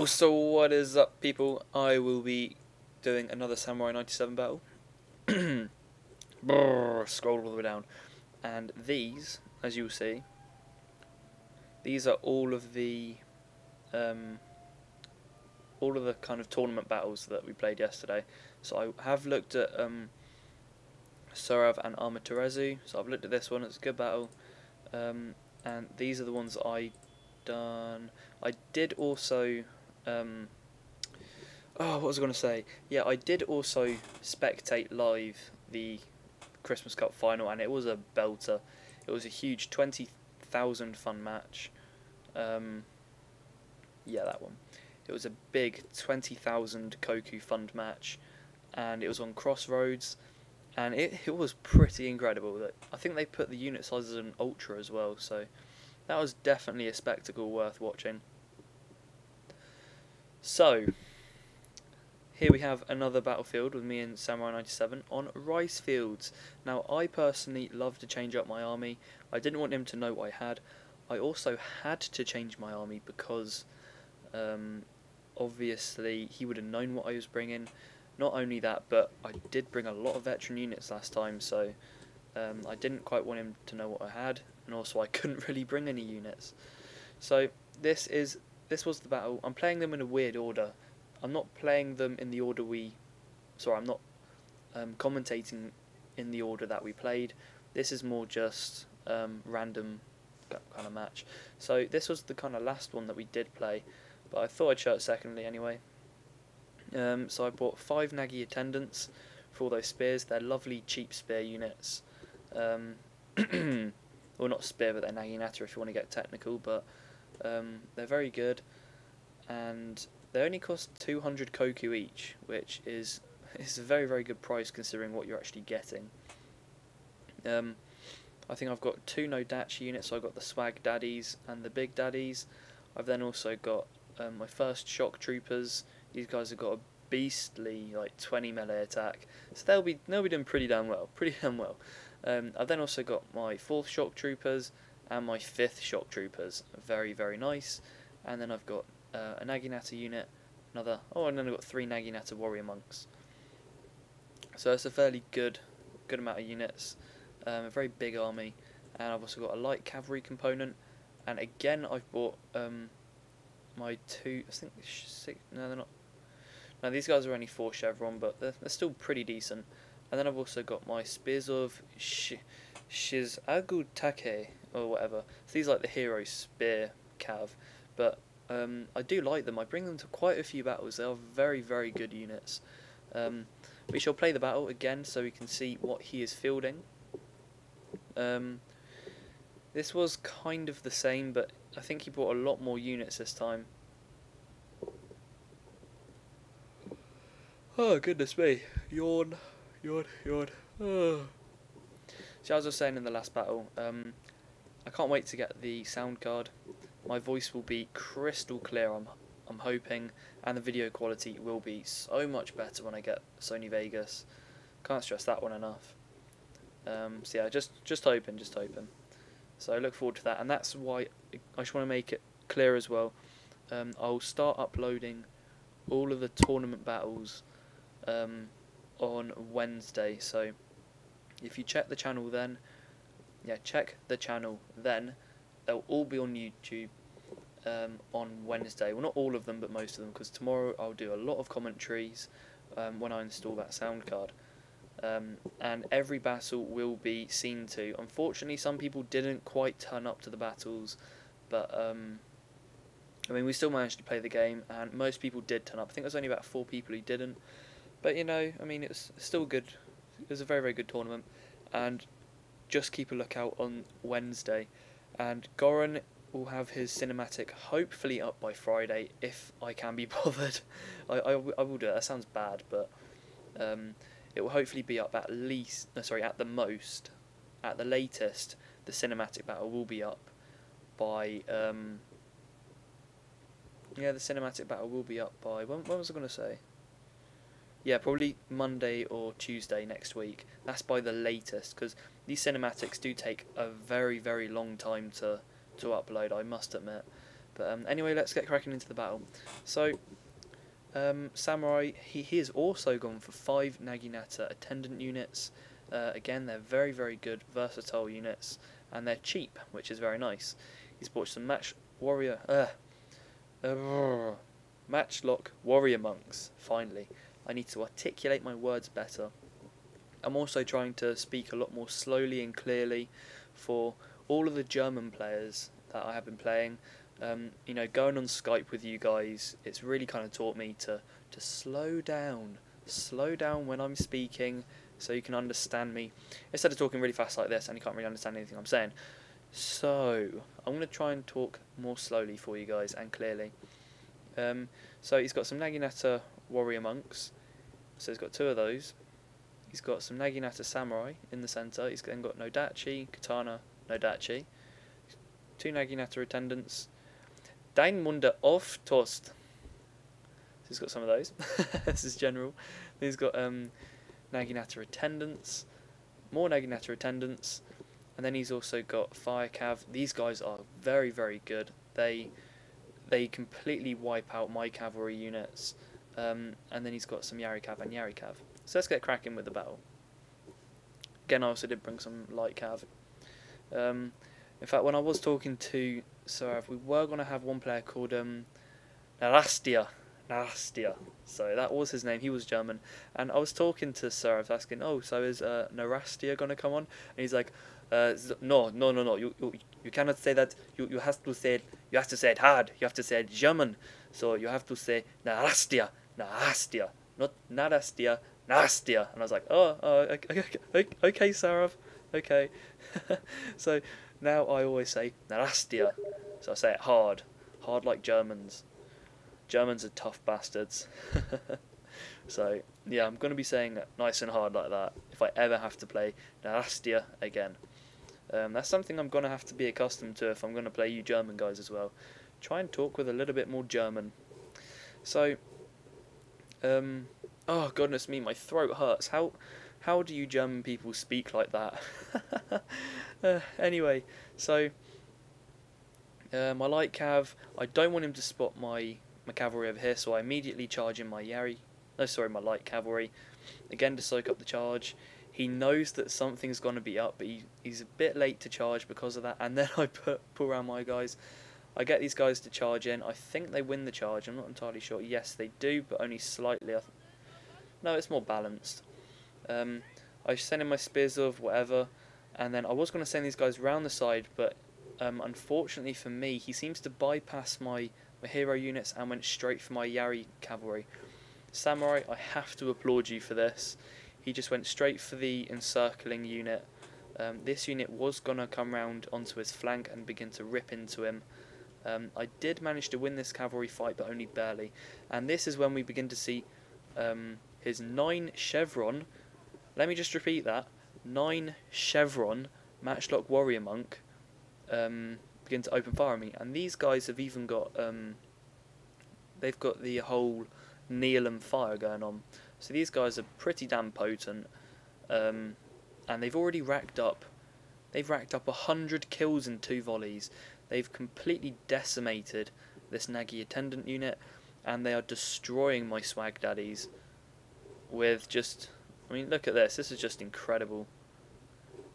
So what is up, people? I will be doing another Samurai97 battle. Brrr, scroll all the way down. And these, as you will see, these are all of the kind of tournament battles that we played yesterday. So I have looked at Sorav and Amaterasu. So I've looked at this one, it's a good battle. And these are the ones that I done. I did also what was I going to say? Yeah, I did also spectate live the Christmas Cup final, and it was a belter. It was a huge 20,000 fun match. Yeah, that one. It was a big 20,000 Koku fund match, and it was on Crossroads, and it was pretty incredible. I think they put the unit sizes in Ultra as well, so that was definitely a spectacle worth watching. So, here we have another battlefield with me and Samurai97 on rice fields. Now, I personally love to change up my army. I didn't want him to know what I had. I also had to change my army because, obviously, he would have known what I was bringing. Not only that, but I did bring a lot of veteran units last time, so I didn't quite want him to know what I had, and also I couldn't really bring any units. So, this was the battle. I'm playing them in a weird order. I'm not playing them in the order I'm not commentating in the order that we played. This is more just random kind of match. So this was the kind of last one that we did play, but I thought I'd show it secondly anyway. So I bought 5 Nagi attendants for all those spears. They're lovely cheap spear units. Well, not spear, but they're Naginata if you want to get technical, but they're very good, and they only cost 200 Koku each, which is a very, very good price considering what you're actually getting. I think I've got 2 No.2 units, so I've got the Swag Daddies and the Big Daddies. I've then also got my first Shock Troopers. These guys have got a beastly, like, 20 melee attack, so they'll be doing pretty damn well. I've then also got my 4th Shock Troopers and my 5th Shock Troopers. Very, very nice. And then I've got a Naginata unit, and then I've got 3 Naginata Warrior Monks. So it's a fairly good amount of units, a very big army, and I've also got a light cavalry component, and again I've bought my 2, I think 6, no they're not, no these guys are only 4 chevron, but they're still pretty decent. And then I've also got my Spears of Shizagutake, or whatever. So these are like the hero spear cav, but I do like them. I bring them to quite a few battles. They are very, very good units. We shall play the battle again so we can see what he is fielding. This was kind of the same, but I think he brought a lot more units this time. Oh, goodness me. Yawn. Oh. So as I was saying in the last battle, I can't wait to get the sound card. My voice will be crystal clear, I'm hoping, and the video quality will be so much better when I get Sony Vegas. Can't stress that one enough. So yeah, just hoping. So I look forward to that, and that's why I just want to make it clear as well. I'll start uploading all of the tournament battles on Wednesday. So if you check the channel then, they'll all be on YouTube on Wednesday. Well, not all of them, but most of them, because tomorrow I'll do a lot of commentaries when I install that sound card. And every battle will be seen to. Unfortunately, some people didn't quite turn up to the battles, but I mean, we still managed to play the game, and most people did turn up. I think there was only about 4 people who didn't, but you know, I mean, it's still good. It was a very, very good tournament, and just keep a lookout on Wednesday. And Goran will have his cinematic hopefully up by Friday if I can be bothered. I will do it. That sounds bad, but it will hopefully be up at least. No, sorry, at the most, at the latest, the cinematic battle will be up by. Yeah, the cinematic battle will be up by. When was I going to say? Yeah, probably Monday or Tuesday next week. That's by the latest, because these cinematics do take a very, very long time to upload, I must admit. But anyway, let's get cracking into the battle. So, Samurai, he has also gone for 5 Naginata attendant units. Again, they're very, very good, versatile units, and they're cheap, which is very nice. He's bought some Matchlock warrior monks, finally. I need to articulate my words better. I'm also trying to speak a lot more slowly and clearly for all of the German players that I have been playing. You know, going on Skype with you guys, it's really kind of taught me to slow down when I'm speaking, so you can understand me, instead of talking really fast like this and you can't really understand anything I'm saying. So I'm going to try and talk more slowly for you guys and clearly. So he's got some Naginata warrior monks, so he's got 2 of those. He's got some Naginata samurai in the centre. He's then got Nodachi, katana, Nodachi. 2 Naginata attendants. Dein Munde auf Toast. So he's got some of those. This is general. Then he's got Naginata attendants. More Naginata attendants. And then he's also got Fire Cav. These guys are very, very good. They completely wipe out my cavalry units. And then he's got some Yari Cav and Yari Cav. So let's get cracking with the battle. Again, I also did bring some light cav. In fact, when I was talking to Sarav, we were going to have one player called Narastia. So that was his name. He was German. And I was talking to Sarav, asking, oh, so is Narastia going to come on? And he's like, no. You cannot say that. You have to say it hard. You have to say it German. So you have to say Narastia, not Narastia. Nastia, and I was like, okay, Sarav, okay. So now I always say Narastia, so I say it hard like Germans. Germans are tough bastards. So yeah, I'm going to be saying it nice and hard like that if I ever have to play Narastia again. That's something I'm going to have to be accustomed to if I'm going to play you German guys as well. Try and talk with a little bit more German. So, oh goodness me, my throat hurts. How do you German people speak like that? Anyway, so my light cav, I don't want him to spot my cavalry over here, so I immediately charge in my my light cavalry, again to soak up the charge. He knows that something's going to be up, but he's a bit late to charge because of that, and then I pull around my guys. I get these guys to charge in. I think they win the charge. I'm not entirely sure. Yes, they do, but only slightly. No, it's more balanced. I send in my spears of whatever, and then I was going to send these guys round the side, but unfortunately for me, he seems to bypass my hero units and went straight for my Yari cavalry. Samurai, I have to applaud you for this. He just went straight for the encircling unit. This unit was going to come round onto his flank and begin to rip into him. I did manage to win this cavalry fight, but only barely. And this is when we begin to see his 9 chevron. Let me just repeat that: 9 chevron matchlock warrior monk begin to open fire on me. And these guys have even got they've got the whole kneel and fire going on. So these guys are pretty damn potent, and they've already racked up. They've racked up 100 kills in 2 volleys. They've completely decimated this Nagi attendant unit, and they are destroying my swag daddies with just, I mean, look at this. This is just incredible.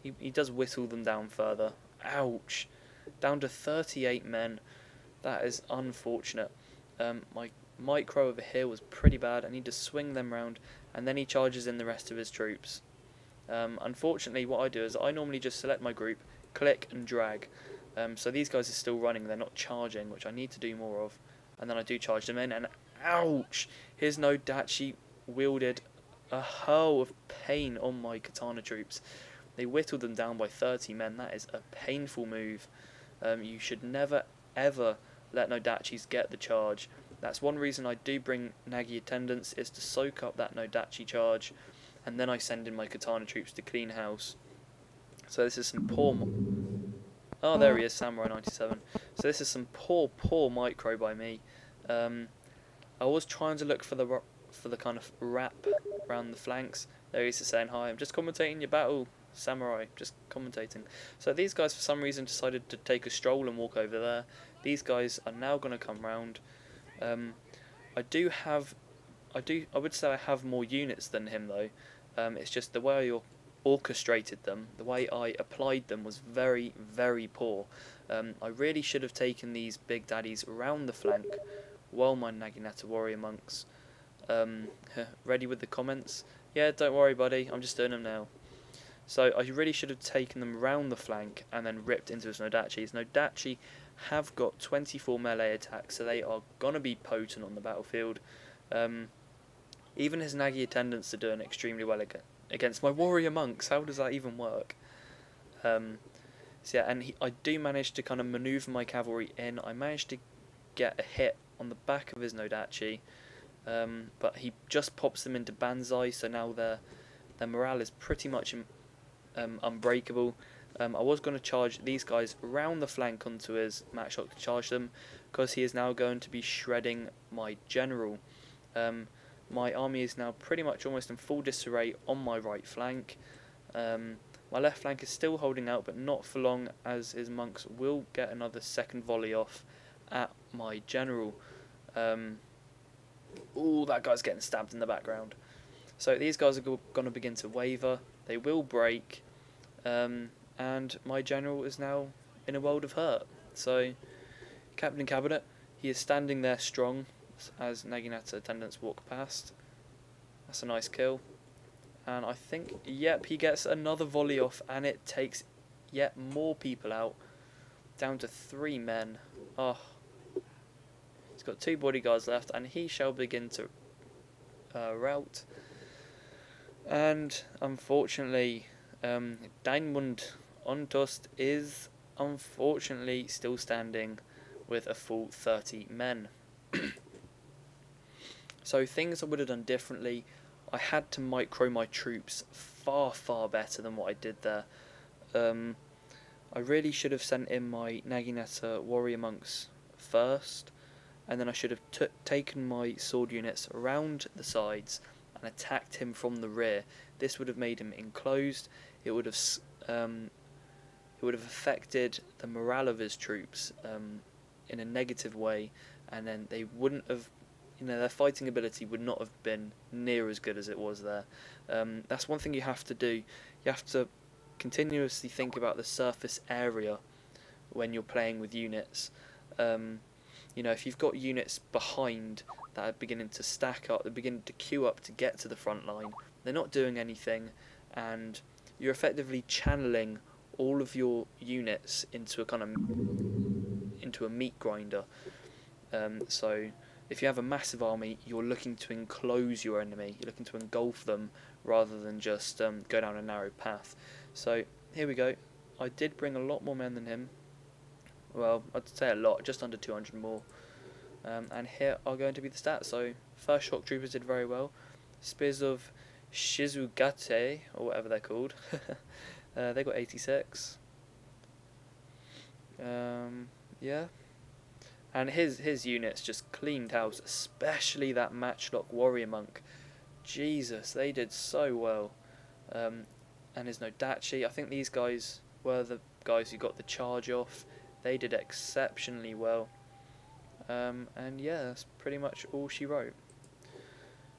He does whittle them down further. Ouch. Down to 38 men. That is unfortunate. My micro over here was pretty bad. I need to swing them round, and then he charges in the rest of his troops. Unfortunately, what I do is I normally just select my group, click and drag. So these guys are still running, they're not charging, which I need to do more of. And then I do charge them in, and ouch! His Nodachi wielded a hurl of pain on my katana troops. They whittled them down by 30 men. That is a painful move. You should never ever let Nodachis get the charge. That's one reason I do bring Nagi attendants, is to soak up that Nodachi charge, and then I send in my katana troops to clean house. So this is some poor... Oh, there he is, Samurai97. So this is some poor micro by me. I was trying to look for the kind of wrap around the flanks. There he is saying, hi, I'm just commentating your battle, Samurai, just commentating. So these guys for some reason decided to take a stroll and walk over there. these guys are now going to come round. I would say I have more units than him though. It's just the way I orchestrated them, the way I applied them was very, very poor. I really should have taken these big daddies around the flank while my Naginata warrior monks. Ready with the comments? Yeah, don't worry buddy, I'm just doing them now. So I really should have taken them round the flank and then ripped into his Nodachi. His Nodachi have got 24 melee attacks, so they are going to be potent on the battlefield. Even his Nagi attendants are doing extremely well against my warrior monks. How does that even work? So yeah, and I do manage to kind of manoeuvre my cavalry in. I managed to get a hit on the back of his Nodachi, but he just pops them into Banzai, so now their morale is pretty much unbreakable. I was going to charge these guys around the flank onto his Matchlock to charge them, because he is now going to be shredding my general. My army is now pretty much almost in full disarray on my right flank. My left flank is still holding out, but not for long, as his monks will get another second volley off at my general. Ooh, that guy's getting stabbed in the background. So these guys are going to begin to waver. They will break. And my general is now in a world of hurt. So, Captain Cabinet, he is standing there strong as Naginata attendants walk past. That's a nice kill. And I think, yep, he gets another volley off, and it takes yet more people out. Down to 3 men. Oh. He's got 2 bodyguards left, and he shall begin to rout. And, unfortunately, Diamond Ontost is unfortunately still standing with a full 30 men. So things I would have done differently. I had to micro my troops far, far better than what I did there. I really should have sent in my Naginata warrior monks first, and then I should have taken my sword units around the sides and attacked him from the rear. This would have made him enclosed. It would have affected the morale of his troops in a negative way, and then they wouldn't have, their fighting ability would not have been near as good as it was there. That's one thing you have to do. You have to continuously think about the surface area when you're playing with units. If you've got units behind that are beginning to stack up, they're beginning to queue up to get to the front line, they're not doing anything, and you're effectively channeling all of your units into a meat grinder. So if you have a massive army, you're looking to enclose your enemy, you're looking to engulf them rather than just go down a narrow path. So here we go. I did bring a lot more men than him. Well, I'd say a lot, just under 200 more. And here are going to be the stats. So first shock troopers did very well. Spears of Shizugate, or whatever they're called, they got 86. Yeah. And his units just cleaned house, especially that Matchlock warrior monk. Jesus, they did so well. And his Nodachi, I think these guys were the guys who got the charge off. They did exceptionally well. And yeah, that's pretty much all she wrote.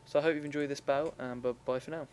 So I hope you've enjoyed this bout, and bye for now.